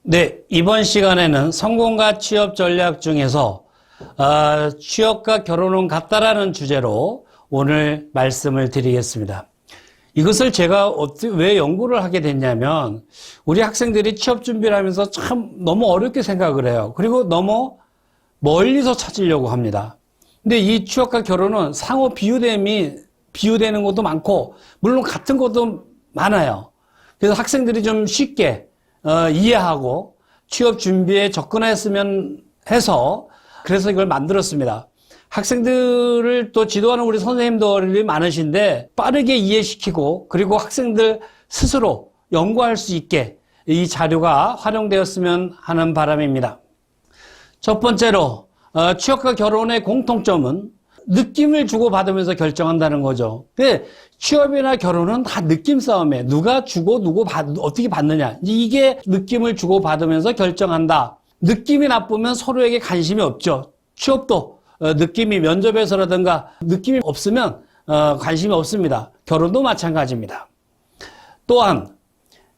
네, 이번 시간에는 성공과 취업 전략 중에서 취업과 결혼은 같다라는 주제로 오늘 말씀을 드리겠습니다. 이것을 제가 왜 연구를 하게 됐냐면 우리 학생들이 취업 준비를 하면서 참 너무 어렵게 생각을 해요. 그리고 너무 멀리서 찾으려고 합니다. 근데 이 취업과 결혼은 상호 비유되는 것도 많고 물론 같은 것도 많아요. 그래서 학생들이 좀 쉽게 이해하고 취업 준비에 접근했으면 해서 그래서 이걸 만들었습니다. 학생들을 또 지도하는 우리 선생님들이 많으신데 빠르게 이해시키고 그리고 학생들 스스로 연구할 수 있게 이 자료가 활용되었으면 하는 바람입니다. 첫 번째로 취업과 결혼의 공통점은 느낌을 주고받으면서 결정한다는 거죠. 근데 취업이나 결혼은 다 느낌 싸움이에요. 누가 주고 어떻게 받느냐. 이게 느낌을 주고받으면서 결정한다. 느낌이 나쁘면 서로에게 관심이 없죠. 취업도 느낌이 면접에서라든가 느낌이 없으면 관심이 없습니다. 결혼도 마찬가지입니다. 또한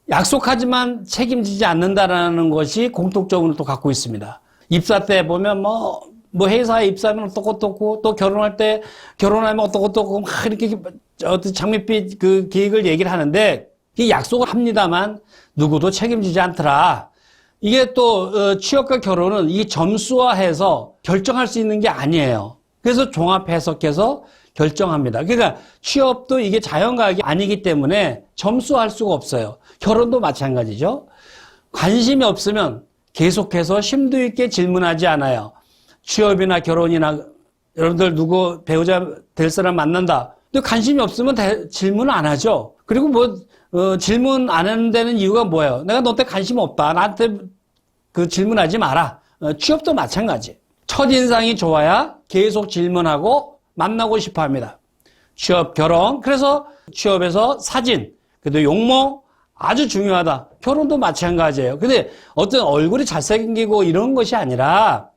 약속하지만 책임지지 않는다라는 것이 공통점을 또 갖고 있습니다. 입사 때 보면 뭐 회사에 입사하면 어떻고 또 결혼하면 어떻고 막 이렇게 장밋빛 그 계획을 얘기를 하는데 이 약속을 합니다만 누구도 책임지지 않더라. 이게 또 취업과 결혼은 이 점수화해서 결정할 수 있는 게 아니에요. 그래서 종합 해석해서 결정합니다. 그러니까 취업도 이게 자연과학이 아니기 때문에 점수화할 수가 없어요. 결혼도 마찬가지죠. 관심이 없으면 계속해서 심도 있게 질문하지 않아요. 취업이나 결혼이나 여러분들 누구 배우자 될 사람 만난다. 근데 관심이 없으면 질문을 안 하죠. 그리고 질문 안 하는 데는 이유가 뭐예요? 내가 너한테 관심 없다. 나한테 질문하지 마라. 취업도 마찬가지. 첫인상이 좋아야 계속 질문하고 만나고 싶어 합니다. 취업, 결혼. 그래서 취업에서 사진, 그래도 용모 아주 중요하다. 결혼도 마찬가지예요. 근데 어떤 얼굴이 잘생기고 이런 것이 아니라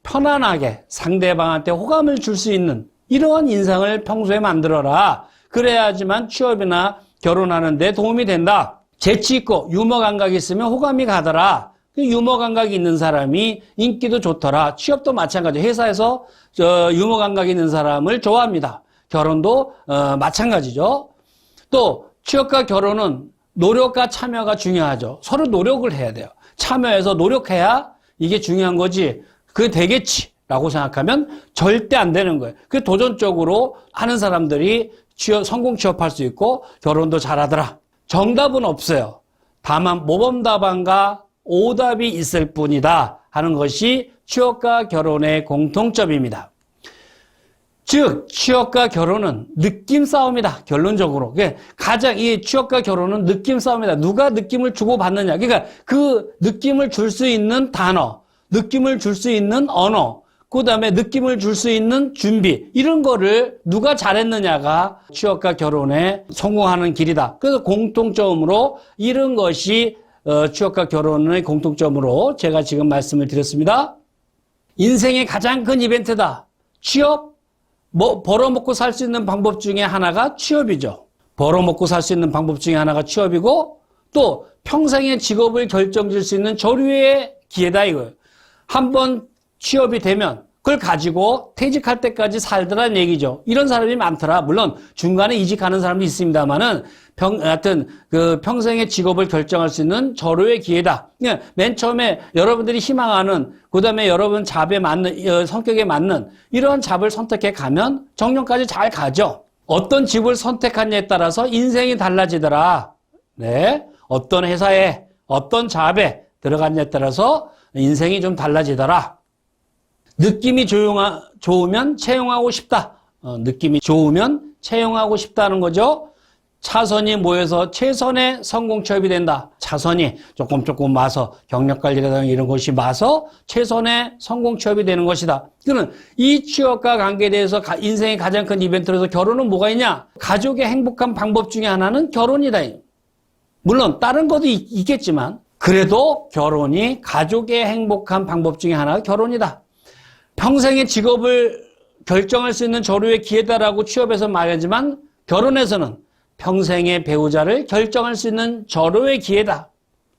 편안하게 상대방한테 호감을 줄 수 있는 이러한 인상을 평소에 만들어라. 그래야지만 취업이나 결혼하는 데 도움이 된다. 재치 있고 유머 감각이 있으면 호감이 가더라. 유머 감각이 있는 사람이 인기도 좋더라. 취업도 마찬가지. 회사에서 유머 감각이 있는 사람을 좋아합니다. 결혼도 마찬가지죠. 또 취업과 결혼은 노력과 참여가 중요하죠. 서로 노력을 해야 돼요. 참여해서 노력해야 이게 중요한 거지. 그게 되겠지라고 생각하면 절대 안 되는 거예요. 그 도전적으로 하는 사람들이 성공 취업할 수 있고 결혼도 잘하더라. 정답은 없어요. 다만 모범답안과 오답이 있을 뿐이다 하는 것이 취업과 결혼의 공통점입니다. 즉 취업과 결혼은 느낌 싸움이다. 결론적으로. 가장 이 취업과 결혼은 느낌 싸움이다. 누가 느낌을 주고받느냐. 그러니까 그 느낌을 줄 수 있는 단어, 느낌을 줄 수 있는 언어, 그 다음에 느낌을 줄 수 있는 준비, 이런 거를 누가 잘했느냐가 취업과 결혼에 성공하는 길이다. 그래서 공통점으로 이런 것이 취업과 결혼의 공통점으로 제가 지금 말씀을 드렸습니다. 인생의 가장 큰 이벤트다. 취업? 벌어먹고 살 수 있는 방법 중에 하나가 취업이죠. 벌어먹고 살 수 있는 방법 중에 하나가 취업이고 또 평생의 직업을 결정질 수 있는 저류의 기회다 이거예요. 한번 취업이 되면 그걸 가지고 퇴직할 때까지 살더라는 얘기죠. 이런 사람이 많더라. 물론 중간에 이직하는 사람도 있습니다만은 하여튼 평생의 직업을 결정할 수 있는 절호의 기회다. 맨 처음에 여러분들이 희망하는, 그다음에 여러분 잡에 맞는, 성격에 맞는 이런 잡을 선택해 가면 정년까지 잘 가죠. 어떤 집을 선택하냐에 따라서 인생이 달라지더라. 네, 어떤 회사에 어떤 잡에 들어갔냐에 따라서 인생이 좀 달라지더라. 느낌이 좋으면 채용하고 싶다. 느낌이 좋으면 채용하고 싶다는 거죠. 차선이 모여서 최선의 성공 취업이 된다. 차선이 조금 와서 경력관리라든가 이런 것이 와서 최선의 성공 취업이 되는 것이다. 그러면 이 취업과 관계에 대해서 인생의 가장 큰 이벤트로서 결혼은 뭐가 있냐? 가족의 행복한 방법 중에 하나는 결혼이다. 물론 다른 것도 있겠지만 그래도 결혼이 가족의 행복한 방법 중에 하나가 결혼이다. 평생의 직업을 결정할 수 있는 저류의 기회다라고 취업에서 말하지만 결혼에서는 평생의 배우자를 결정할 수 있는 절호의 기회다.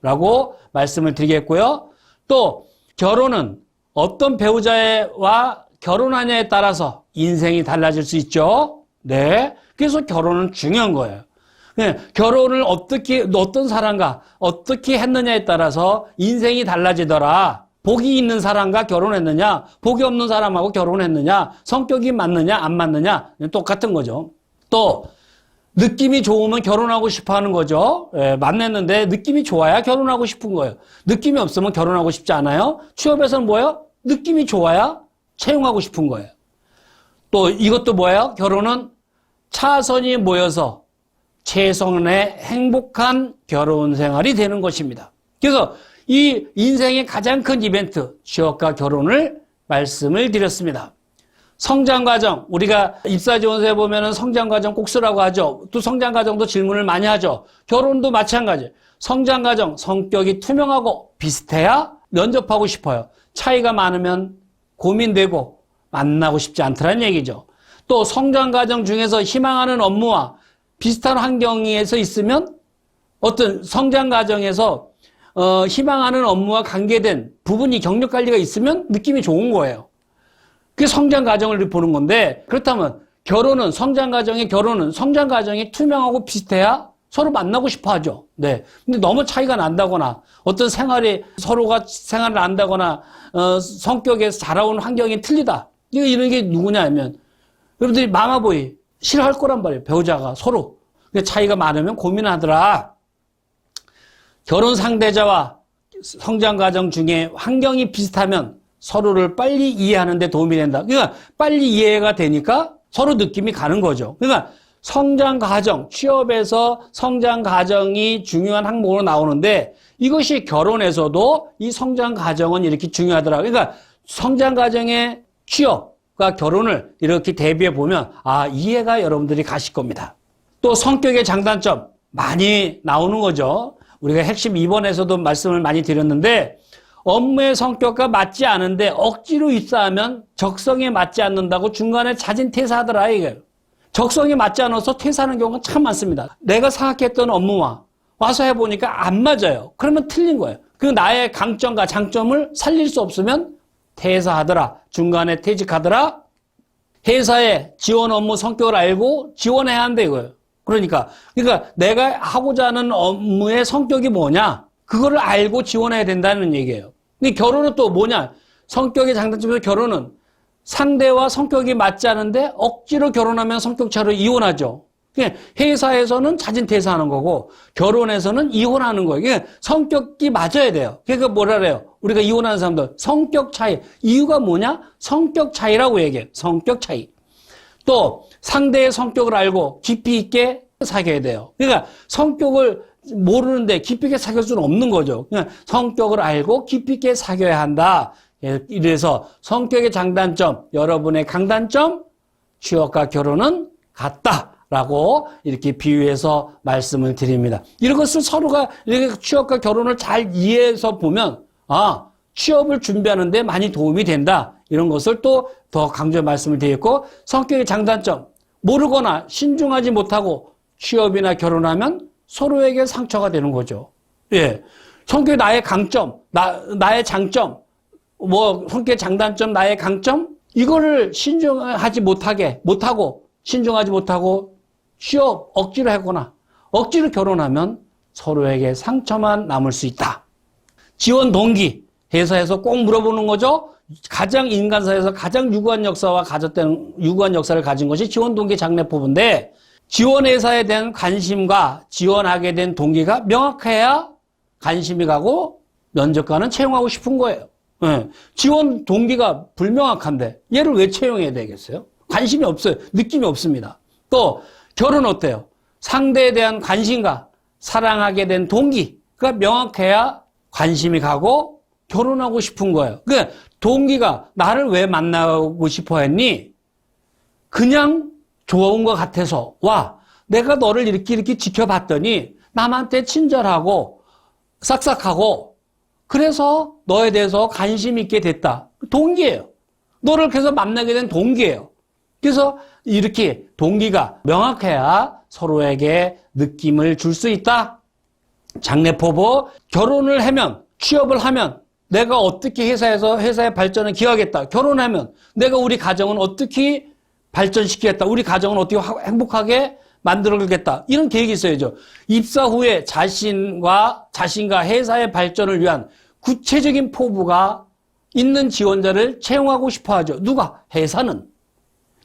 라고 말씀을 드리겠고요. 또 결혼은 어떤 배우자와 결혼하냐에 따라서 인생이 달라질 수 있죠. 네. 그래서 결혼은 중요한 거예요. 네. 결혼을 어떤 사람과 어떻게 했느냐에 따라서 인생이 달라지더라. 복이 있는 사람과 결혼했느냐, 복이 없는 사람하고 결혼했느냐, 성격이 맞느냐, 안 맞느냐, 똑같은 거죠. 또, 느낌이 좋으면 결혼하고 싶어 하는 거죠. 예, 만났는데 느낌이 좋아야 결혼하고 싶은 거예요. 느낌이 없으면 결혼하고 싶지 않아요. 취업에서는 뭐예요? 느낌이 좋아야 채용하고 싶은 거예요. 또 이것도 뭐예요? 결혼은 차선이 모여서 최선의 행복한 결혼 생활이 되는 것입니다. 그래서 이 인생의 가장 큰 이벤트, 취업과 결혼을 말씀을 드렸습니다. 성장과정, 우리가 입사지원서에 보면은 성장과정 꼭 쓰라고 하죠. 또 성장과정도 질문을 많이 하죠. 결혼도 마찬가지. 성장과정, 성격이 투명하고 비슷해야 면접하고 싶어요. 차이가 많으면 고민되고 만나고 싶지 않더라는 얘기죠. 또 성장과정 중에서 희망하는 업무와 비슷한 환경에서 있으면 어떤 성장과정에서 희망하는 업무와 관계된 부분이 경력관리가 있으면 느낌이 좋은 거예요. 그게 성장 과정을 보는 건데, 그렇다면 결혼은 성장 과정이 투명하고 비슷해야 서로 만나고 싶어 하죠. 네. 근데 너무 차이가 난다거나, 어떤 서로가 생활을 안다거나, 성격에서 자라온 환경이 틀리다. 이런 게 누구냐 하면, 여러분들이 마마보이 싫어할 거란 말이에요. 배우자가 서로. 차이가 많으면 고민하더라. 결혼 상대자와 성장 과정 중에 환경이 비슷하면 서로를 빨리 이해하는 데 도움이 된다. 그러니까 빨리 이해가 되니까 서로 느낌이 가는 거죠. 그러니까 성장 과정, 취업에서 성장 과정이 중요한 항목으로 나오는데 이것이 결혼에서도 이 성장 과정은 이렇게 중요하더라고요. 그러니까 성장 과정의 취업과 결혼을 이렇게 대비해 보면 이해가 여러분들이 가실 겁니다. 또 성격의 장단점 많이 나오는 거죠. 우리가 핵심 2번에서도 말씀을 많이 드렸는데 업무의 성격과 맞지 않은데 억지로 입사하면 적성에 맞지 않는다고 중간에 자진 퇴사하더라 이거예요. 적성에 맞지 않아서 퇴사하는 경우가 참 많습니다. 내가 생각했던 업무와 와서 해보니까 안 맞아요. 그러면 틀린 거예요. 그 나의 강점과 장점을 살릴 수 없으면 퇴사하더라. 중간에 퇴직하더라. 회사의 지원 업무 성격을 알고 지원해야 한다 이거예요. 그러니까 내가 하고자 하는 업무의 성격이 뭐냐? 그거를 알고 지원해야 된다는 얘기예요. 근데 결혼은 또 뭐냐? 성격의 장단점에서 결혼은 상대와 성격이 맞지 않은데 억지로 결혼하면 성격차로 이혼하죠. 회사에서는 자진 퇴사하는 거고 결혼에서는 이혼하는 거예요. 그러니까 성격이 맞아야 돼요. 그러니까 뭐라 그래요? 우리가 이혼하는 사람들 성격 차이. 이유가 뭐냐? 성격 차이라고 얘기해요. 성격 차이. 또 상대의 성격을 알고 깊이 있게 사귀어야 돼요. 그러니까 성격을 모르는데 깊이 있게 사귈 수는 없는 거죠. 그냥 성격을 알고 깊이 있게 사귀어야 한다. 이래서 성격의 장단점, 여러분의 강단점, 취업과 결혼은 같다라고 이렇게 비유해서 말씀을 드립니다. 이런 것을 서로가 이렇게 취업과 결혼을 잘 이해해서 보면 취업을 준비하는 데 많이 도움이 된다. 이런 것을 또 더 강조해 말씀을 드렸고 성격의 장단점, 모르거나 신중하지 못하고 취업이나 결혼하면 서로에게 상처가 되는 거죠. 예. 성격의 나의 강점, 나의 장점, 성격의 장단점, 나의 강점, 이거를 신중하지 못하고, 신중하지 못하고 취업 억지로 하거나 억지로 결혼하면 서로에게 상처만 남을 수 있다. 지원 동기, 회사에서 꼭 물어보는 거죠. 가장 인간사에서 가장 유구한 역사와 유구한 역사를 가진 것이 지원 동기 장래포부인데 지원 회사에 대한 관심과 지원하게 된 동기가 명확해야 관심이 가고 면접관은 채용하고 싶은 거예요. 네. 지원 동기가 불명확한데 얘를 왜 채용해야 되겠어요? 관심이 없어요. 느낌이 없습니다. 또 결혼 어때요? 상대에 대한 관심과 사랑하게 된 동기가 명확해야 관심이 가고 결혼하고 싶은 거예요. 그러니까 동기가 나를 왜 만나고 싶어 했니? 그냥 좋은 것 같아서 내가 너를 이렇게 지켜봤더니 남한테 친절하고 싹싹하고 그래서 너에 대해서 관심 있게 됐다. 동기예요. 너를 그래서 만나게 된 동기예요. 그래서 이렇게 동기가 명확해야 서로에게 느낌을 줄 수 있다. 장래포부, 결혼을 하면, 취업을 하면 내가 어떻게 회사의 발전을 기하겠다. 결혼하면 내가 우리 가정은 어떻게 발전시키겠다. 우리 가정은 어떻게 행복하게 만들어가겠다. 이런 계획이 있어야죠. 입사 후에 자신과 회사의 발전을 위한 구체적인 포부가 있는 지원자를 채용하고 싶어 하죠. 누가? 회사는.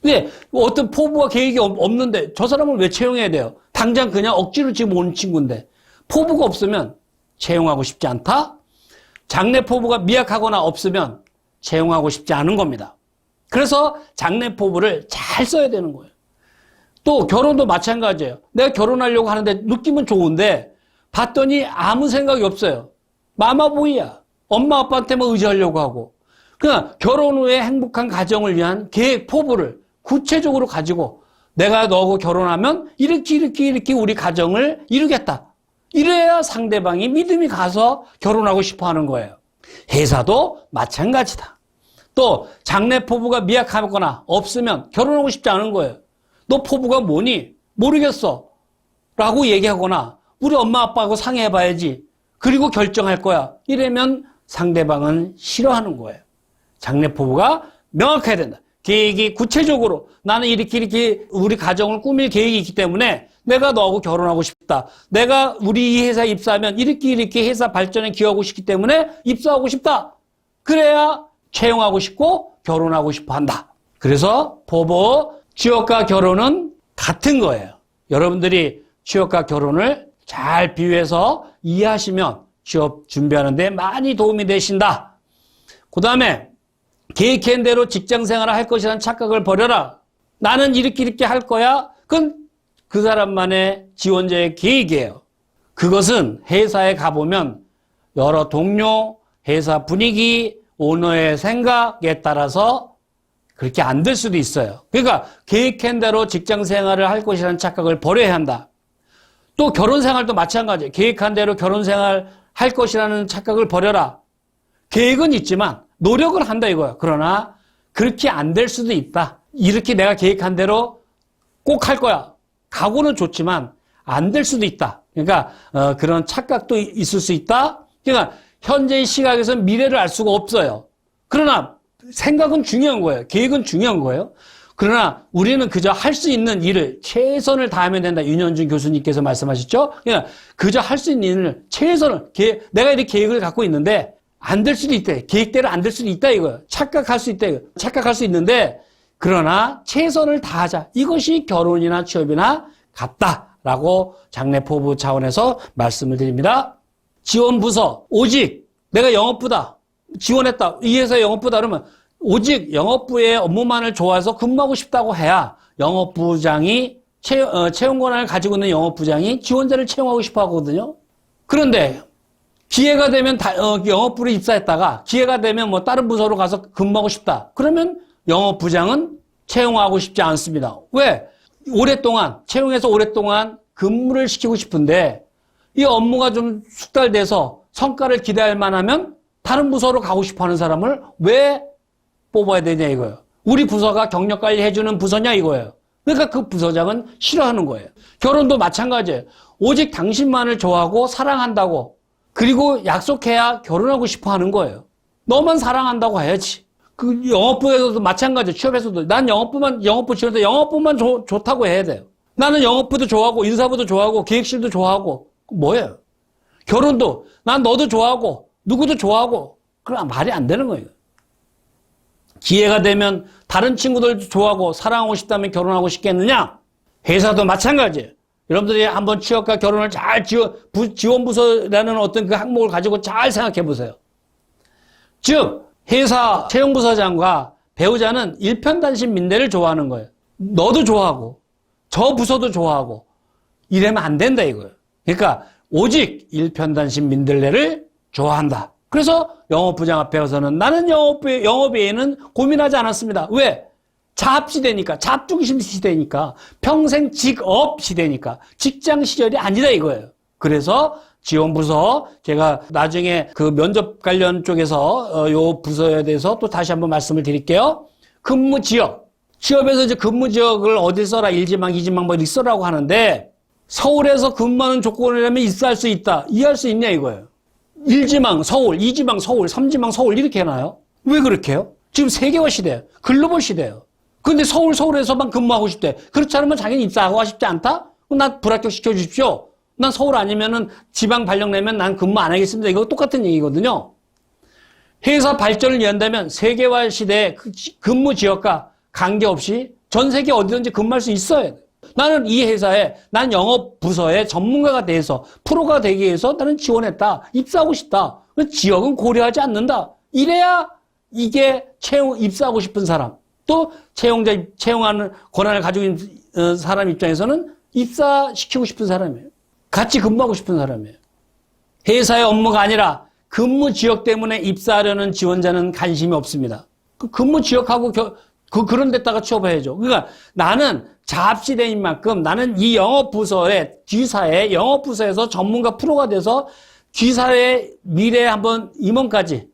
근데 어떤 포부와 계획이 없는데 저 사람을 왜 채용해야 돼요? 당장 그냥 억지로 지금 온 친구인데 포부가 없으면 채용하고 싶지 않다? 장래포부가 미약하거나 없으면 채용하고 싶지 않은 겁니다. 그래서 장래포부를 잘 써야 되는 거예요. 또 결혼도 마찬가지예요. 내가 결혼하려고 하는데 느낌은 좋은데 봤더니 아무 생각이 없어요. 마마보이야. 엄마 아빠한테만 의지하려고 하고. 그냥 결혼 후에 행복한 가정을 위한 계획 포부를 구체적으로 가지고 내가 너하고 결혼하면 이렇게 우리 가정을 이루겠다. 이래야 상대방이 믿음이 가서 결혼하고 싶어 하는 거예요. 회사도 마찬가지다. 또 장래포부가 미약하거나 없으면 결혼하고 싶지 않은 거예요. 너 포부가 뭐니? 모르겠어. 라고 얘기하거나 우리 엄마 아빠하고 상의해봐야지. 그리고 결정할 거야. 이러면 상대방은 싫어하는 거예요. 장래포부가 명확해야 된다. 계획이 구체적으로 나는 이렇게 우리 가정을 꾸밀 계획이 있기 때문에 내가 너하고 결혼하고 싶다. 내가 우리 이 회사에 입사하면 이렇게 회사 발전에 기여하고 싶기 때문에 입사하고 싶다. 그래야 채용하고 싶고 결혼하고 싶어 한다. 그래서 포부, 취업과 결혼은 같은 거예요. 여러분들이 취업과 결혼을 잘 비유해서 이해하시면 취업 준비하는 데 많이 도움이 되신다. 그 다음에 계획한 대로 직장 생활을 할 것이라는 착각을 버려라. 나는 이렇게 할 거야. 그건 그 사람만의 지원자의 계획이에요. 그것은 회사에 가보면 여러 동료, 회사 분위기, 오너의 생각에 따라서 그렇게 안 될 수도 있어요. 그러니까 계획한 대로 직장 생활을 할 것이라는 착각을 버려야 한다. 또 결혼 생활도 마찬가지예요. 계획한 대로 결혼 생활 할 것이라는 착각을 버려라. 계획은 있지만 노력을 한다 이거야. 그러나 그렇게 안 될 수도 있다. 이렇게 내가 계획한 대로 꼭 할 거야. 각오는 좋지만 안 될 수도 있다. 그러니까 그런 착각도 있을 수 있다. 그러니까 현재의 시각에서는 미래를 알 수가 없어요. 그러나 생각은 중요한 거예요. 계획은 중요한 거예요. 그러나 우리는 그저 할 수 있는 일을 최선을 다하면 된다. 윤현준 교수님께서 말씀하셨죠. 그러니까 그저 할 수 있는 일을 내가 이렇게 계획을 갖고 있는데 안 될 수도 있다. 계획대로 안 될 수도 있다 이거예요. 착각할 수 있다. 착각할 수 있는데 그러나 최선을 다하자. 이것이 결혼이나 취업이나 같다라고 장래포부 차원에서 말씀을 드립니다. 지원부서 오직 내가 영업부다. 지원했다. 이 회사 영업부다 그러면 오직 영업부의 업무만을 좋아해서 근무하고 싶다고 해야 영업부장이 채용 권한을 가지고 있는 영업부장이 지원자를 채용하고 싶어 하거든요. 그런데 기회가 되면 영업부로 입사했다가 기회가 되면 뭐 다른 부서로 가서 근무하고 싶다. 그러면 영업부장은 채용하고 싶지 않습니다. 왜? 채용해서 오랫동안 근무를 시키고 싶은데 이 업무가 좀 숙달돼서 성과를 기대할 만하면 다른 부서로 가고 싶어 하는 사람을 왜 뽑아야 되냐 이거예요. 우리 부서가 경력 관리 해주는 부서냐 이거예요. 그러니까 그 부서장은 싫어하는 거예요. 결혼도 마찬가지예요. 오직 당신만을 좋아하고 사랑한다고 그리고 약속해야 결혼하고 싶어 하는 거예요. 너만 사랑한다고 해야지. 그 영업부에서도 마찬가지예요. 취업에서도 난 영업부 지원해서 영업부만 좋다고 해야 돼요. 나는 영업부도 좋아하고 인사부도 좋아하고 기획실도 좋아하고 뭐예요? 결혼도 난 너도 좋아하고 누구도 좋아하고 그럼 말이 안 되는 거예요. 기회가 되면 다른 친구들도 좋아하고 사랑하고 싶다면 결혼하고 싶겠느냐? 회사도 마찬가지예요. 여러분들이 한번 취업과 결혼을 잘 지원부서라는 어떤 그 항목을 가지고 잘 생각해 보세요. 즉 회사 채용부서장과 배우자는 일편단심 민대를 좋아하는 거예요. 너도 좋아하고 저 부서도 좋아하고 이러면 안 된다 이거예요. 그러니까 오직 일편단심 민들레를 좋아한다. 그래서 영업부장 앞에 가서는 나는 영업외에는 고민하지 않았습니다. 왜? 자합시대니까, 잡중심 시대니까, 평생 직업 시대니까, 직장 시절이 아니다 이거예요. 그래서 지원부서, 제가 나중에 그 면접 관련 쪽에서 요 부서에 대해서 또 다시 한번 말씀을 드릴게요. 근무지역. 취업에서 이제 근무지역을 어디 써라, 1지망, 2지망 뭐 이렇게 써라고 하는데, 서울에서 근무하는 조건이라면 입사할 수 있다. 이해할 수 있냐 이거예요. 1지망 서울, 2지망 서울, 3지망 서울 이렇게 해놔요? 왜 그렇게 해요? 지금 세계화 시대예요. 글로벌 시대예요. 근데 서울에서만 근무하고 싶대. 그렇지 않으면 자기는 입사하고 싶지 않다? 난 불합격 시켜주십시오. 난 서울 아니면은 지방 발령 내면 난 근무 안 하겠습니다. 이거 똑같은 얘기거든요. 회사 발전을 위한다면 세계화 시대에 근무 지역과 관계없이 전 세계 어디든지 근무할 수 있어야 돼. 나는 이 회사에, 난 영업 부서의 전문가가 돼서 프로가 되기 위해서 나는 지원했다. 입사하고 싶다. 지역은 고려하지 않는다. 이래야 이게 입사하고 싶은 사람, 또 채용하는 권한을 가지고 있는 사람 입장에서는 입사시키고 싶은 사람이에요. 같이 근무하고 싶은 사람이에요. 회사의 업무가 아니라 근무 지역 때문에 입사하려는 지원자는 관심이 없습니다. 그 근무 지역하고 그런 데다가 취업해야죠. 그러니까 나는 자합시대인 만큼 나는 이 영업부서의 G사의 영업부서에서 전문가 프로가 돼서 G사의 미래에 한번 임원까지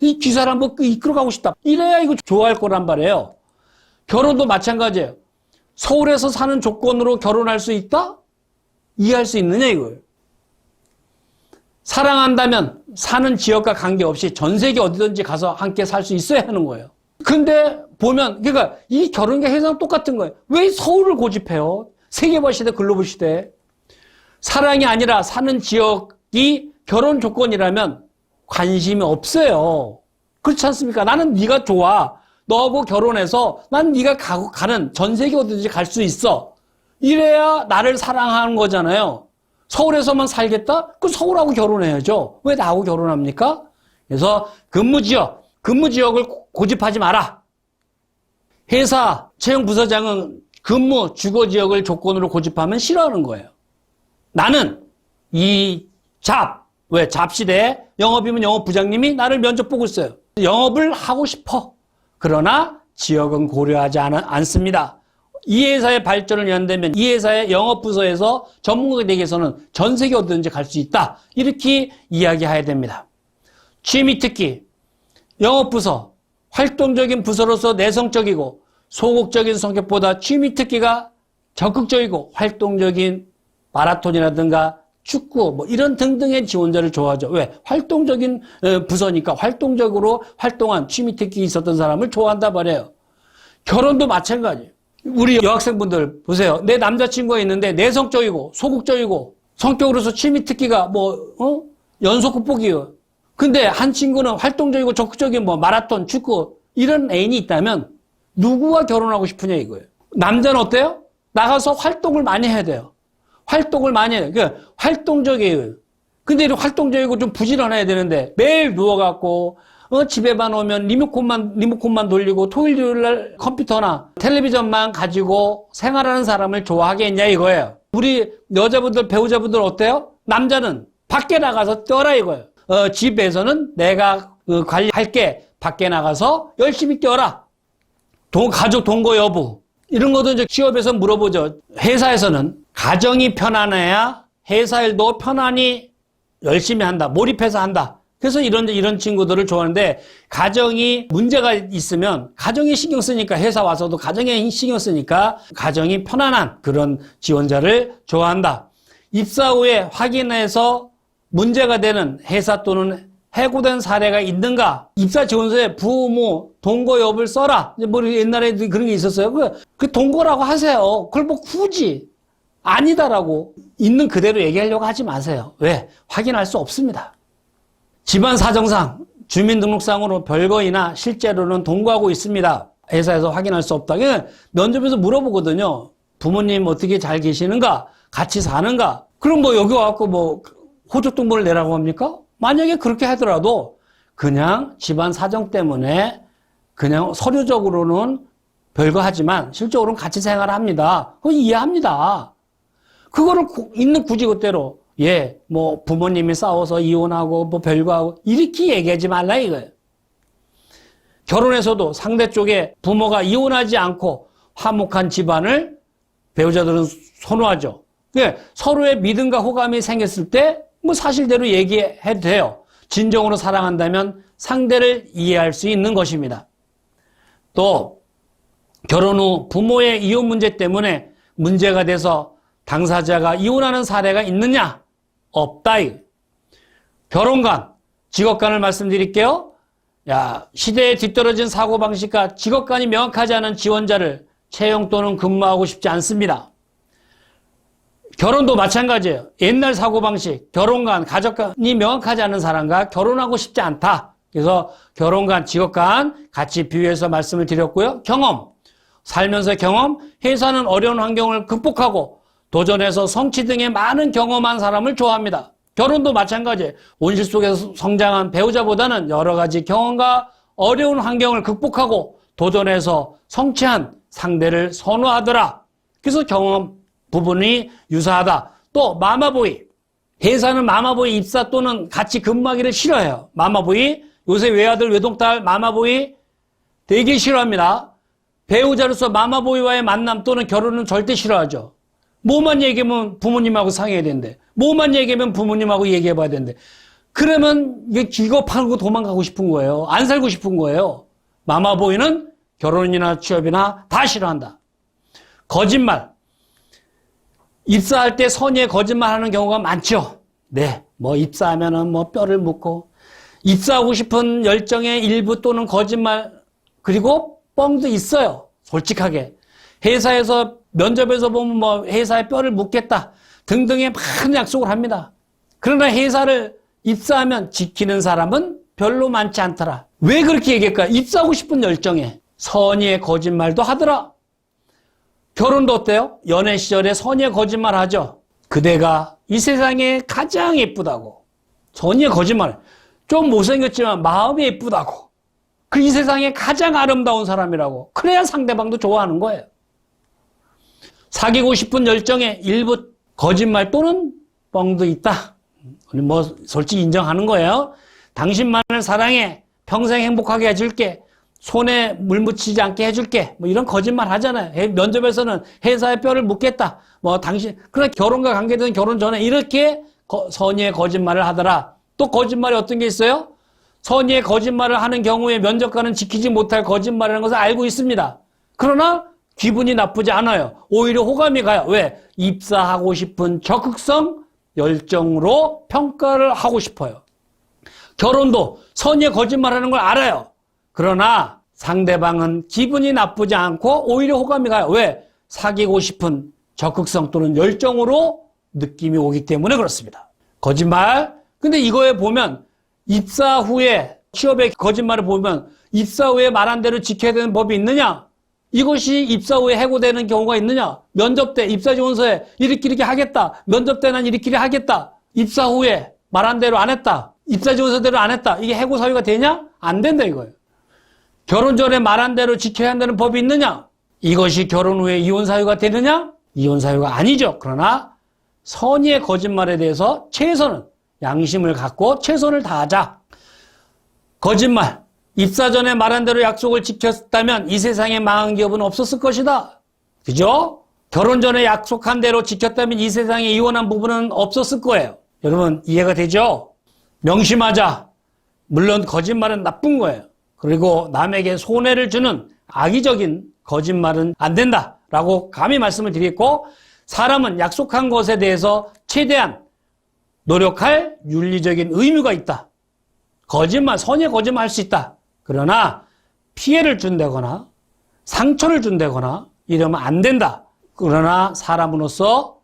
이 G사를 한번 이끌어가고 싶다. 이래야 이거 좋아할 거란 말이에요. 결혼도 마찬가지예요. 서울에서 사는 조건으로 결혼할 수 있다? 이해할 수 있느냐 이거예요. 사랑한다면 사는 지역과 관계없이 전 세계 어디든지 가서 함께 살 수 있어야 하는 거예요. 근데 보면 그러니까 이 결혼과 회사는 똑같은 거예요. 왜 서울을 고집해요? 세계화 시대, 글로벌 시대. 사랑이 아니라 사는 지역이 결혼 조건이라면 관심이 없어요. 그렇지 않습니까? 나는 네가 좋아. 너하고 결혼해서 난 네가 가는 전 세계 어디든지 갈 수 있어. 이래야 나를 사랑하는 거잖아요. 서울에서만 살겠다? 그럼 서울하고 결혼해야죠. 왜 나하고 결혼합니까? 그래서 근무지역을 고집하지 마라. 회사 채용부서장은 근무 주거지역을 조건으로 고집하면 싫어하는 거예요. 나는 왜 잡시대에 영업이면 영업부장님이 나를 면접 보고 있어요. 영업을 하고 싶어. 그러나 지역은 고려하지 않습니다. 이 회사의 발전을 위한다면 이 회사의 영업부서에서 전문가가 되기 위해서는 전 세계 어디든지 갈 수 있다. 이렇게 이야기해야 됩니다. 취미 특기, 영업부서, 활동적인 부서로서 내성적이고 소극적인 성격보다 취미 특기가 적극적이고 활동적인 마라톤이라든가 축구 이런 등등의 지원자를 좋아하죠. 왜? 활동적인 부서니까 활동적으로 활동한 취미 특기 있었던 사람을 좋아한단 말이에요. 결혼도 마찬가지예요. 우리 여학생분들 보세요. 내 남자친구가 있는데 내성적이고 소극적이고 성격으로서 취미 특기가 연속 극복이에요. 근데 한 친구는 활동적이고 적극적인 마라톤, 축구 이런 애인이 있다면 누구와 결혼하고 싶으냐 이거예요. 남자는 어때요? 나가서 활동을 많이 해야 돼요. 활동을 많이 해요. 그러니까 활동적이에요. 근데 이렇게 활동적이고 좀 부지런해야 되는데 매일 누워갖고 집에만 오면 리모컨만 돌리고 토요일 날 컴퓨터나 텔레비전만 가지고 생활하는 사람을 좋아하겠냐 이거예요. 우리 여자분들 배우자분들 어때요? 남자는 밖에 나가서 뛰어라 이거예요. 집에서는 내가 관리할게. 밖에 나가서 열심히 뛰어라. 가족 동거 여부 이런 것도 이제 취업에서 물어보죠. 회사에서는 가정이 편안해야 회사 일도 편안히 열심히 한다. 몰입해서 한다. 그래서 이런 친구들을 좋아하는데 가정이 문제가 있으면 가정이 신경 쓰니까 회사 와서도 가정에 신경 쓰니까 가정이 편안한 그런 지원자를 좋아한다. 입사 후에 확인해서 문제가 되는 회사 또는 해고된 사례가 있는가? 입사 지원서에 부모 동거 여부를 써라. 옛날에 그런 게 있었어요. 그 동거라고 하세요. 그걸 굳이 아니다라고 있는 그대로 얘기하려고 하지 마세요. 왜? 확인할 수 없습니다. 집안 사정상, 주민등록상으로 별거이나 실제로는 동거하고 있습니다. 회사에서 확인할 수 없다. 면접에서 물어보거든요. 부모님 어떻게 잘 계시는가? 같이 사는가? 그럼 여기 와갖고 호적등본을 내라고 합니까? 만약에 그렇게 하더라도 그냥 집안 사정 때문에 그냥 서류적으로는 별거 하지만 실적으로는 같이 생활합니다. 그거 이해합니다. 그거를 있는 굳이 그대로 부모님이 싸워서 이혼하고 별거하고 이렇게 얘기하지 말라 이거예요. 결혼에서도 상대 쪽에 부모가 이혼하지 않고 화목한 집안을 배우자들은 선호하죠. 서로의 믿음과 호감이 생겼을 때 사실대로 얘기해도 돼요. 진정으로 사랑한다면 상대를 이해할 수 있는 것입니다. 또 결혼 후 부모의 이혼 문제 때문에 문제가 돼서 당사자가 이혼하는 사례가 있느냐? 없다. 결혼관, 직업관을 말씀드릴게요. 시대에 뒤떨어진 사고방식과 직업관이 명확하지 않은 지원자를 채용 또는 근무하고 싶지 않습니다. 결혼도 마찬가지예요. 옛날 사고방식, 결혼관, 가족관이 명확하지 않은 사람과 결혼하고 싶지 않다. 그래서 결혼관, 직업관 같이 비유해서 말씀을 드렸고요. 경험, 살면서 경험, 회사는 어려운 환경을 극복하고 도전해서 성취 등의 많은 경험한 사람을 좋아합니다. 결혼도 마찬가지예요. 온실 속에서 성장한 배우자보다는 여러 가지 경험과 어려운 환경을 극복하고 도전해서 성취한 상대를 선호하더라. 그래서 경험 부분이 유사하다. 또 마마보이. 회사는 마마보이 입사 또는 같이 근무하기를 싫어해요. 마마보이. 요새 외아들 외동딸 마마보이 되게 싫어합니다. 배우자로서 마마보이와의 만남 또는 결혼은 절대 싫어하죠. 뭐만 얘기하면 부모님하고 상의해야 되는데, 뭐만 얘기하면 부모님하고 얘기해봐야 되는데, 그러면 이게 기겁하고 도망가고 싶은 거예요. 안 살고 싶은 거예요. 마마보이는 결혼이나 취업이나 다 싫어한다. 거짓말. 입사할 때 선의의 거짓말하는 경우가 많죠. 네, 입사하면은 뼈를 묻고 입사하고 싶은 열정의 일부 또는 거짓말 그리고 뻥도 있어요. 솔직하게 회사에서 면접에서 보면 회사에 뼈를 묻겠다 등등의 많은 약속을 합니다. 그러나 회사를 입사하면 지키는 사람은 별로 많지 않더라. 왜 그렇게 얘기할까? 입사하고 싶은 열정에 선의의 거짓말도 하더라. 결혼도 어때요? 연애 시절에 선의의 거짓말 하죠. 그대가 이 세상에 가장 예쁘다고. 선의의 거짓말. 좀 못생겼지만 마음이 예쁘다고. 그 이 세상에 가장 아름다운 사람이라고. 그래야 상대방도 좋아하는 거예요. 사귀고 싶은 열정에 일부 거짓말 또는 뻥도 있다. 솔직히 인정하는 거예요. 당신만을 사랑해. 평생 행복하게 해줄게. 손에 물 묻히지 않게 해줄게. 이런 거짓말 하잖아요. 면접에서는 회사에 뼈를 묻겠다. 그러나 결혼과 관계된 결혼 전에 이렇게 선의의 거짓말을 하더라. 또 거짓말이 어떤 게 있어요? 선의의 거짓말을 하는 경우에 면접관은 지키지 못할 거짓말이라는 것을 알고 있습니다. 그러나 기분이 나쁘지 않아요. 오히려 호감이 가요. 왜? 입사하고 싶은 적극성, 열정으로 평가를 하고 싶어요. 결혼도 선의의 거짓말하는 걸 알아요. 그러나 상대방은 기분이 나쁘지 않고 오히려 호감이 가요. 왜? 사귀고 싶은 적극성 또는 열정으로 느낌이 오기 때문에 그렇습니다. 거짓말. 근데 이거에 보면 입사 후에 취업의 거짓말을 보면 입사 후에 말한 대로 지켜야 되는 법이 있느냐? 이것이 입사 후에 해고되는 경우가 있느냐? 면접 때 입사지원서에 이렇게 하겠다. 면접 때 난 이렇게 하겠다. 입사 후에 말한 대로 안 했다. 입사지원서대로 안 했다. 이게 해고 사유가 되냐? 안 된다 이거예요. 결혼 전에 말한 대로 지켜야 한다는 법이 있느냐? 이것이 결혼 후에 이혼 사유가 되느냐? 이혼 사유가 아니죠. 그러나 선의의 거짓말에 대해서 최선은 양심을 갖고 최선을 다하자. 거짓말. 입사 전에 말한 대로 약속을 지켰다면 이 세상에 망한 기업은 없었을 것이다. 그죠? 결혼 전에 약속한 대로 지켰다면 이 세상에 이혼한 부분은 없었을 거예요. 여러분 이해가 되죠? 명심하자. 물론 거짓말은 나쁜 거예요. 그리고 남에게 손해를 주는 악의적인 거짓말은 안 된다라고 감히 말씀을 드리고, 사람은 약속한 것에 대해서 최대한 노력할 윤리적인 의무가 있다. 거짓말, 선의의 거짓말 할 수 있다. 그러나 피해를 준다거나 상처를 준다거나 이러면 안 된다. 그러나 사람으로서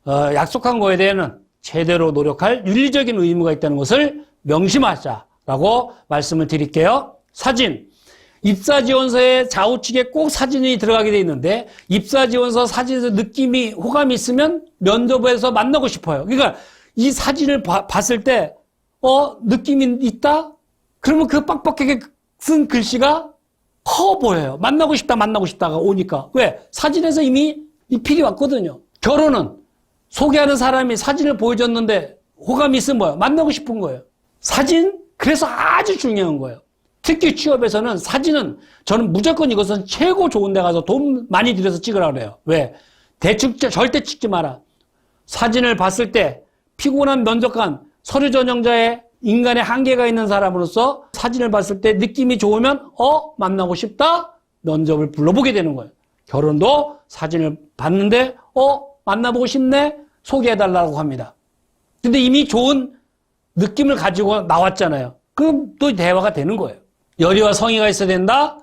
약속한 거에 대해서는 제대로 노력할 윤리적인 의무가 있다는 것을 명심하자라고 말씀을 드릴게요. 사진. 입사지원서에 좌우측에 꼭 사진이 들어가게 돼 있는데 입사지원서 사진에서 느낌이 호감이 있으면 면접에서 만나고 싶어요. 그러니까 이 사진을 봤을 때 느낌이 있다? 그러면 그 빡빡하게 쓴 글씨가 커 보여요. 만나고 싶다가 오니까. 왜? 사진에서 이미 이 필이 왔거든요. 결혼은 소개하는 사람이 사진을 보여줬는데 호감이 있으면 뭐예요? 만나고 싶은 거예요. 사진? 그래서 아주 중요한 거예요. 특히 취업에서는 사진은 저는 무조건 이것은 최고 좋은 데 가서 돈 많이 들여서 찍으라 그래요. 왜? 대충 절대 찍지 마라. 사진을 봤을 때 피곤한 면접관, 서류 전형자의 인간의 한계가 있는 사람으로서 사진을 봤을 때 느낌이 좋으면 만나고 싶다? 면접을 불러보게 되는 거예요. 결혼도 사진을 봤는데 만나보고 싶네? 소개해달라고 합니다. 근데 이미 좋은 느낌을 가지고 나왔잖아요. 그럼 또 대화가 되는 거예요. 열의와 성의가 있어야 된다.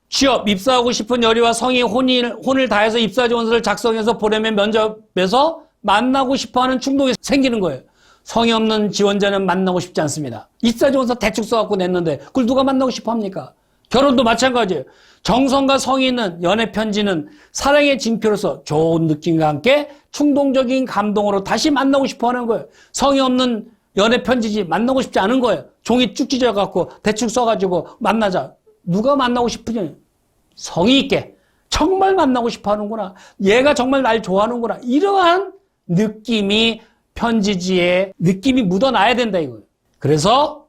취업, 입사하고 싶은 열의와 성의 혼을 다해서 입사지원서를 작성해서 보내면 면접에서 만나고 싶어하는 충동이 생기는 거예요. 성의 없는 지원자는 만나고 싶지 않습니다. 입사지원서 대충 써갖고 냈는데 그걸 누가 만나고 싶어 합니까? 결혼도 마찬가지예요. 정성과 성의 있는 연애 편지는 사랑의 징표로서 좋은 느낌과 함께 충동적인 감동으로 다시 만나고 싶어 하는 거예요. 성의 없는 연애 편지지 만나고 싶지 않은 거예요. 종이 쭉 찢어갖고 대충 써가지고 만나자. 누가 만나고 싶으냐? 성의 있게 정말 만나고 싶어 하는구나. 얘가 정말 날 좋아하는구나. 이러한 느낌이 편지지에 느낌이 묻어나야 된다 이거예요. 그래서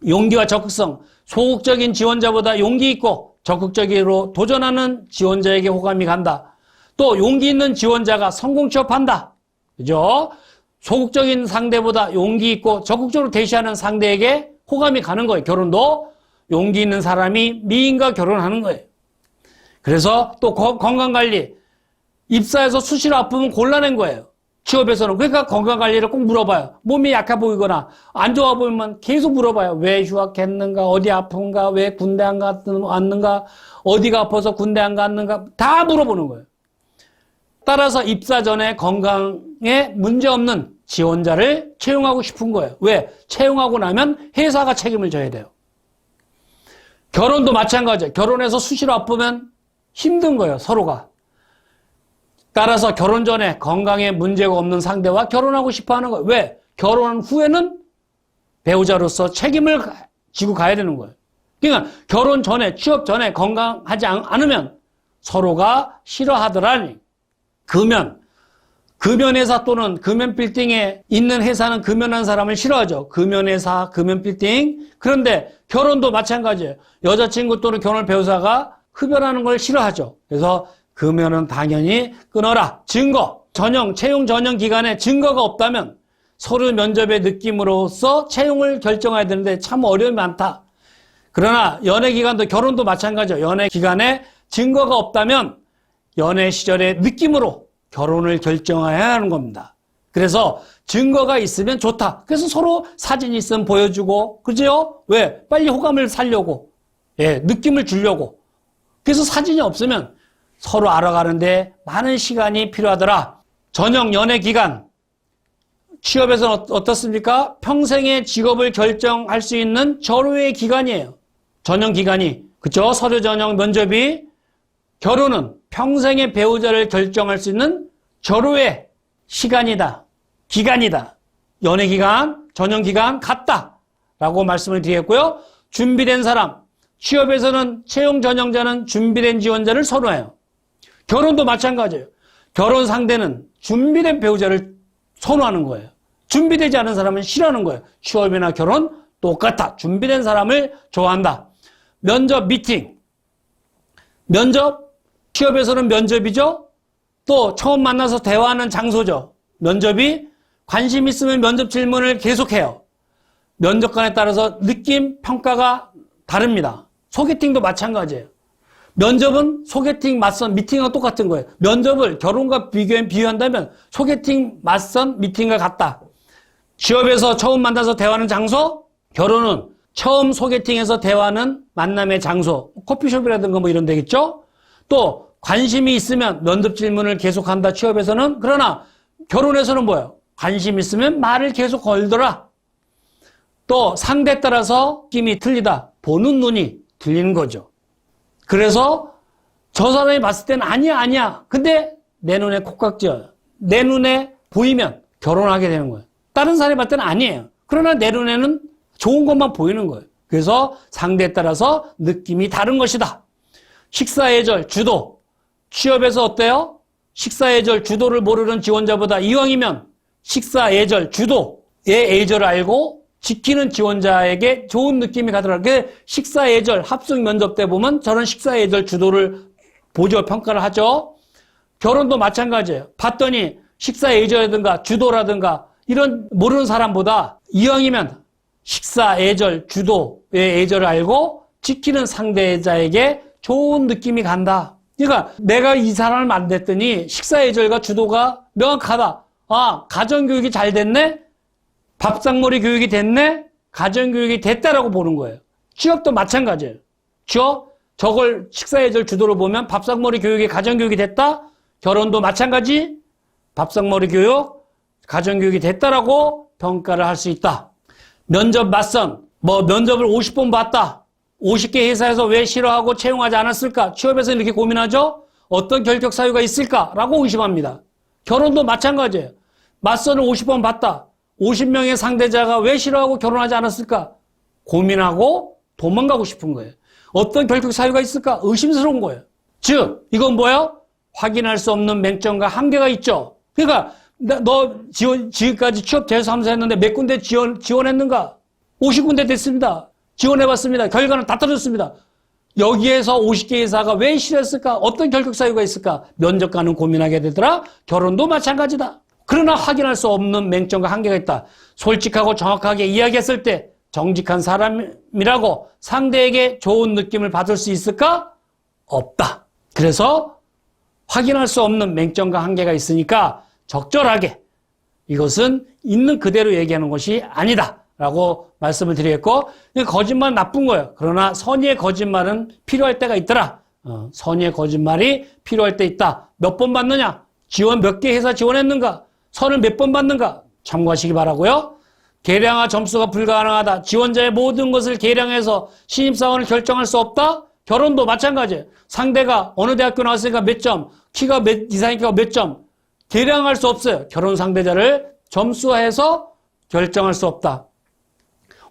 용기와 적극성, 소극적인 지원자보다 용기 있고 적극적으로 도전하는 지원자에게 호감이 간다. 또 용기 있는 지원자가 성공 취업한다. 그죠? 소극적인 상대보다 용기 있고 적극적으로 대시하는 상대에게 호감이 가는 거예요. 결혼도 용기 있는 사람이 미인과 결혼하는 거예요. 그래서 또 건강관리, 입사해서 수시로 아프면 곤란한 거예요. 취업에서는. 그러니까 건강관리를 꼭 물어봐요. 몸이 약해 보이거나 안 좋아 보이면 계속 물어봐요. 왜 휴학했는가? 어디 아픈가? 왜 군대 안 갔는가? 어디가 아파서 군대 안 갔는가? 다 물어보는 거예요. 따라서 입사 전에 건강에 문제없는 지원자를 채용하고 싶은 거예요. 왜? 채용하고 나면 회사가 책임을 져야 돼요. 결혼도 마찬가지예요. 결혼해서 수시로 아프면 힘든 거예요. 서로가. 따라서 결혼 전에 건강에 문제가 없는 상대와 결혼하고 싶어 하는 거예요. 왜? 결혼 후에는 배우자로서 책임을 지고 가야 되는 거예요. 그러니까 결혼 전에, 취업 전에 건강하지 않으면 서로가 싫어하더라니. 금연회사 또는 금연빌딩에 있는 회사는 금연한 사람을 싫어하죠. 금연회사, 금연빌딩. 그런데 결혼도 마찬가지예요. 여자친구 또는 결혼 배우자가 흡연하는 걸 싫어하죠. 그래서 금연은 당연히 끊어라. 증거, 채용 전형 기간에 증거가 없다면 서류 면접의 느낌으로써 채용을 결정해야 되는데 참 어려움이 많다. 그러나 연애 기간도 결혼도 마찬가지예요. 연애 기간에 증거가 없다면 연애 시절의 느낌으로 결혼을 결정해야 하는 겁니다. 그래서 증거가 있으면 좋다. 그래서 서로 사진이 있으면 보여주고, 그죠? 왜? 빨리 호감을 살려고. 예, 느낌을 주려고. 그래서 사진이 없으면 서로 알아가는데 많은 시간이 필요하더라. 전형 연애 기간. 취업에서는 어떻습니까? 평생의 직업을 결정할 수 있는 절호의 기간이에요. 전형 기간이. 그쵸? 서류 전형 면접이. 결혼은 평생의 배우자를 결정할 수 있는 절호의 시간이다. 기간이다. 연애 기간, 전형 기간 같다. 라고 말씀을 드리겠고요. 준비된 사람. 취업에서는 채용 전형자는 준비된 지원자를 선호해요. 결혼도 마찬가지예요. 결혼 상대는 준비된 배우자를 선호하는 거예요. 준비되지 않은 사람은 싫어하는 거예요. 취업이나 결혼 똑같아. 준비된 사람을 좋아한다. 면접 미팅. 면접, 취업에서는 면접이죠. 또 처음 만나서 대화하는 장소죠. 면접이 관심 있으면 면접 질문을 계속해요. 면접관에 따라서 느낌, 평가가 다릅니다. 소개팅도 마찬가지예요. 면접은 소개팅, 맞선, 미팅과 똑같은 거예요. 면접을 결혼과 비교한다면 소개팅, 맞선, 미팅과 같다. 취업에서 처음 만나서 대화하는 장소, 결혼은 처음 소개팅에서 대화하는 만남의 장소, 커피숍이라든가 뭐 이런 데겠죠? 또 관심이 있으면 면접 질문을 계속한다. 취업에서는. 그러나 결혼에서는 뭐예요? 관심 있으면 말을 계속 걸더라. 또 상대에 따라서 느낌이 틀리다. 보는 눈이 틀리는 거죠. 그래서 저 사람이 봤을 때는 아니야. 근데 내 눈에 콕깍지어요. 내 눈에 보이면 결혼하게 되는 거예요. 다른 사람이 봤을 때는 아니에요. 그러나 내 눈에는 좋은 것만 보이는 거예요. 그래서 상대에 따라서 느낌이 다른 것이다. 식사 예절, 주도. 취업에서 어때요? 식사 예절, 주도를 모르는 지원자보다 이왕이면 식사 예절, 주도의 예절을 알고 지키는 지원자에게 좋은 느낌이 가더라고요. 식사 예절, 합숙 면접 때 보면 저런 식사 예절 주도를 보조 평가를 하죠. 결혼도 마찬가지예요. 봤더니 식사 예절이라든가 주도라든가 이런 모르는 사람보다 이왕이면 식사 예절, 주도의 예절을 알고 지키는 상대자에게 좋은 느낌이 간다. 그러니까 내가 이 사람을 만났더니 식사 예절과 주도가 명확하다. 아, 가정교육이 잘 됐네? 밥상머리 교육이 됐네? 가정교육이 됐다라고 보는 거예요. 취업도 마찬가지예요. 저걸 식사 예절 주도로 보면 밥상머리 교육이 가정교육이 됐다? 결혼도 마찬가지? 밥상머리 교육, 가정교육이 됐다라고 평가를 할 수 있다. 면접 맞선, 면접을 50번 봤다. 50개 회사에서 왜 싫어하고 채용하지 않았을까? 취업에서 이렇게 고민하죠? 어떤 결격 사유가 있을까라고 의심합니다. 결혼도 마찬가지예요. 맞선을 50번 봤다. 50명의 상대자가 왜 싫어하고 결혼하지 않았을까? 고민하고 도망가고 싶은 거예요. 어떤 결격 사유가 있을까? 의심스러운 거예요. 즉, 이건 뭐예요? 확인할 수 없는 맹점과 한계가 있죠. 그러니까 너 지금까지 취업 재수하면서 했는데 몇 군데 지원했는가? 50군데 됐습니다. 지원해봤습니다. 결과는 다 떨어졌습니다. 여기에서 50개 회사가 왜 싫어했을까? 어떤 결격 사유가 있을까? 면접관은 고민하게 되더라. 결혼도 마찬가지다. 그러나 확인할 수 없는 맹점과 한계가 있다. 솔직하고 정확하게 이야기했을 때 정직한 사람이라고 상대에게 좋은 느낌을 받을 수 있을까? 없다. 그래서 확인할 수 없는 맹점과 한계가 있으니까 적절하게 이것은 있는 그대로 얘기하는 것이 아니다 라고 말씀을 드리겠고, 거짓말은 나쁜 거예요. 그러나 선의의 거짓말은 필요할 때가 있더라. 선의의 거짓말이 필요할 때 있다. 몇 번 받느냐? 지원 몇 개 회사 지원했는가? 선을 몇 번 받는가? 참고하시기 바라고요. 계량화 점수가 불가능하다. 지원자의 모든 것을 계량해서 신입사원을 결정할 수 없다? 결혼도 마찬가지예요. 상대가 어느 대학교 나왔으니까 몇 점, 키가 몇 이상이니까 몇 점, 계량할 수 없어요. 결혼 상대자를 점수화해서 결정할 수 없다.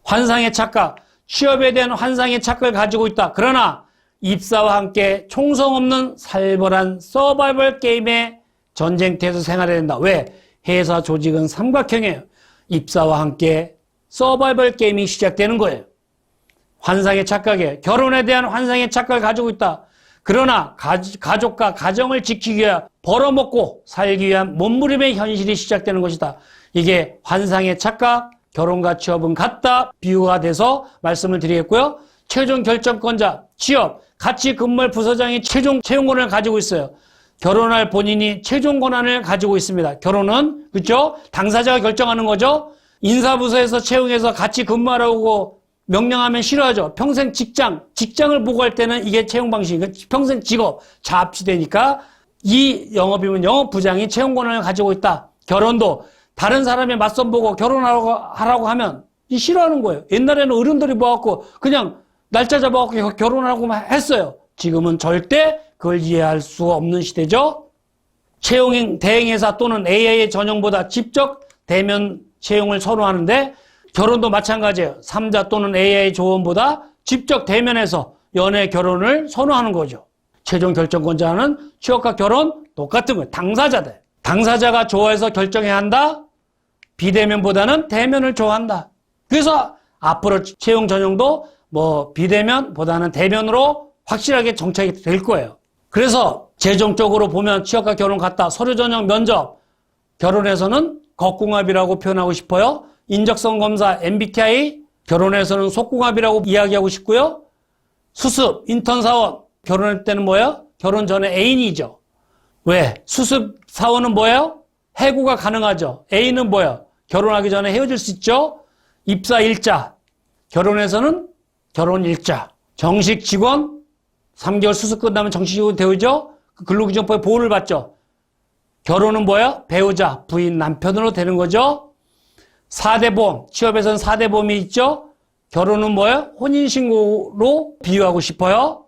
환상의 착각, 취업에 대한 환상의 착각을 가지고 있다. 그러나 입사와 함께 총성 없는 살벌한 서바이벌 게임의 전쟁터에서 생활해야 된다. 왜? 회사 조직은 삼각형이에요. 입사와 함께 서바이벌 게임이 시작되는 거예요. 환상의 착각이에요. 결혼에 대한 환상의 착각을 가지고 있다. 그러나 가족과 가정을 지키기 위해 벌어먹고 살기 위한 몸부림의 현실이 시작되는 것이다. 이게 환상의 착각, 결혼과 취업은 같다 비유가 돼서 말씀을 드리겠고요. 최종 결정권자, 취업, 같이 근무할 부서장이 최종 채용 권한을 가지고 있어요. 결혼할 본인이 최종 권한을 가지고 있습니다. 결혼은 그렇죠? 당사자가 결정하는 거죠. 인사부서에서 채용해서 같이 근무하라고 명령하면 싫어하죠. 평생 직장을 보고 할 때는 이게 채용 방식이니까 평생 직업, 자합치되니까 이 영업이면 영업부장이 채용 권한을 가지고 있다. 결혼도 다른 사람의 맞선 보고 결혼하라고 하면 싫어하는 거예요. 옛날에는 어른들이 모아갖고 그냥 날짜 잡아갖고 결혼하라고 했어요. 지금은 절대 그걸 이해할 수 없는 시대죠. 채용 대행회사 또는 AI의 전형보다 직접 대면 채용을 선호하는데 결혼도 마찬가지예요. 3자 또는 AI 조언보다 직접 대면해서 연애 결혼을 선호하는 거죠. 최종 결정권자는 취업과 결혼 똑같은 거예요. 당사자들. 당사자가 좋아해서 결정해야 한다. 비대면보다는 대면을 좋아한다. 그래서 앞으로 채용 전형도 비대면보다는 대면으로 확실하게 정착이 될 거예요. 그래서 최종적으로 보면 취업과 결혼 같다. 서류 전형 면접. 결혼에서는 겉궁합이라고 표현하고 싶어요. 인적성 검사 MBTI, 결혼에서는 속궁합이라고 이야기하고 싶고요. 수습, 인턴 사원, 결혼할 때는 뭐예요? 결혼 전에 애인이죠. 왜? 수습 사원은 뭐예요? 해고가 가능하죠. 애인은 뭐예요? 결혼하기 전에 헤어질 수 있죠. 입사 일자, 결혼에서는 결혼 일자. 정식 직원, 3개월 수습 끝나면 정식 직원 되죠. 근로기준법에 보호를 받죠. 결혼은 뭐예요? 배우자, 부인, 남편으로 되는 거죠. 4대 보험, 취업에서는 4대 보험이 있죠. 결혼은 뭐예요? 혼인신고로 비유하고 싶어요.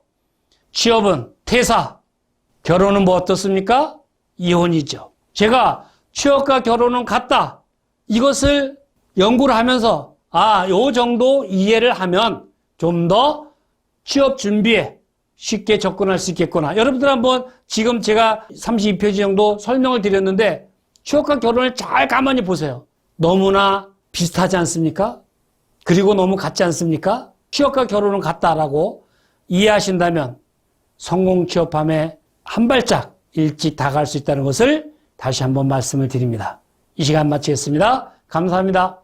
취업은 퇴사, 결혼은 뭐 어떻습니까? 이혼이죠. 제가 취업과 결혼은 같다. 이것을 연구를 하면서 요 정도 이해를 하면 좀 더 취업 준비에 쉽게 접근할 수 있겠구나. 여러분들 한번 지금 제가 32페이지 정도 설명을 드렸는데 취업과 결혼을 잘 가만히 보세요. 너무나 비슷하지 않습니까? 그리고 너무 같지 않습니까? 취업과 결혼은 같다라고 이해하신다면 성공 취업함에 한 발짝 일찍 다가갈 수 있다는 것을 다시 한번 말씀을 드립니다. 이 시간 마치겠습니다. 감사합니다.